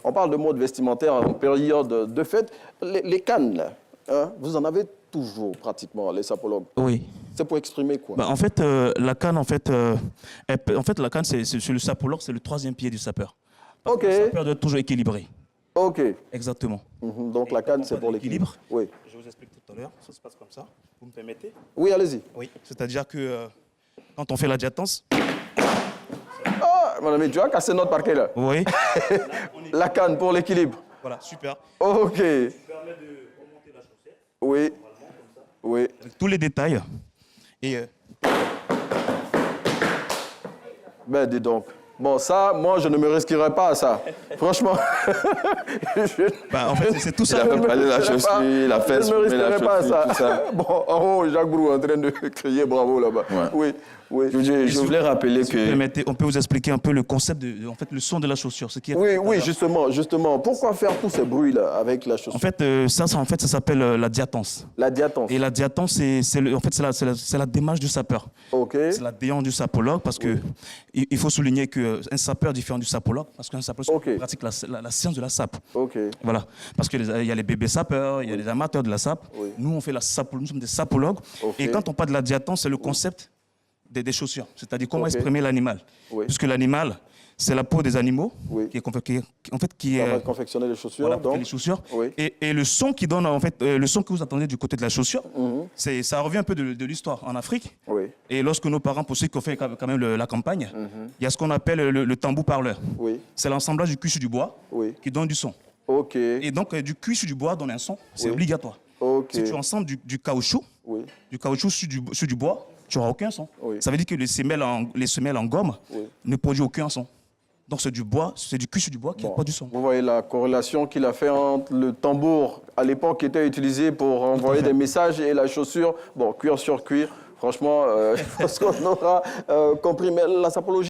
On parle de mode vestimentaire en période de fête. Les cannes, là, hein, vous en avez toujours pratiquement, les sapologues. Oui. C'est pour exprimer quoi? En fait, la canne, la canne, c'est le sapologue, c'est le troisième pied du sapeur. Parce que le sapeur doit être toujours équilibré. Ok. Exactement. Donc la canne, c'est pour l'équilibre. Oui. Je vous explique tout à l'heure. Ça se passe comme ça. Vous me permettez? Oui, allez-y. Oui. C'est-à-dire que quand on fait la diatance. Ah, madame, tu as cassé notre parquet là. Oui. La canne pour l'équilibre. Voilà, super. Ok. Ça permet de remonter la chaussette. Oui. Oui. Avec tous les détails. Et Ben, dis donc. Bon, ça, moi, je ne me risquerais pas à ça. Franchement. en fait, c'est tout ça. Il a fait parler la chaussure, la fesse, je ne me risquerais pas à ça. tout ça. Bon, en haut, Jacques Brou est en train de crier bravo là-bas. Ouais. Oui, oui. Je voulais rappeler Si vous que... permettez, on peut vous expliquer un peu le concept, le son de la chaussure. Ce qui est Oui, justement. Pourquoi faire tous ces bruits-là avec la chaussure? En fait, ça s'appelle la diatance. La diatance. Et la diatance, c'est la démarche du sapeur. Ok. C'est la démarche du sapologue parce que il faut souligner qu'un sapeur est différent du sapologue parce qu'un sapeur pratique la science de la sape. Ok. Voilà. Parce qu'il y a les bébés sapeurs, il y a les amateurs de la sape. Oui. Nous, on fait nous sommes des sapologues. Ok. Et quand on parle de la diatance, c'est le concept des chaussures. C'est-à-dire comment Ok. exprimer l'animal. Oui. Puisque l'animal, c'est la peau des animaux Oui. qui Ça va confectionner les chaussures, voilà, donc. les chaussures. Oui. Et le son qui donne, le son que vous entendez du côté de la chaussure, ça revient un peu de l'histoire en Afrique. Oui. Et lorsque nos parents, pour ceux qui ont fait quand même la campagne, il y a ce qu'on appelle le tambour parleur. Oui. C'est l'assemblage du cuir sur du bois Oui. qui donne du son. Ok. Et donc, du cuir sur du bois donne un son, c'est obligatoire. Ok. Si tu ensembles du caoutchouc, sur du bois, tu n'auras aucun son. Oui. Ça veut dire que les semelles en gomme ne produisent aucun son. Donc c'est du bois, c'est du cuir sur du bois qui n'a pas du son. Vous voyez la corrélation qu'il a fait entre le tambour, à l'époque, qui était utilisé pour envoyer des messages, et la chaussure, bon, cuir sur cuir. Franchement, je pense qu'on aura compris. Mais la sapologie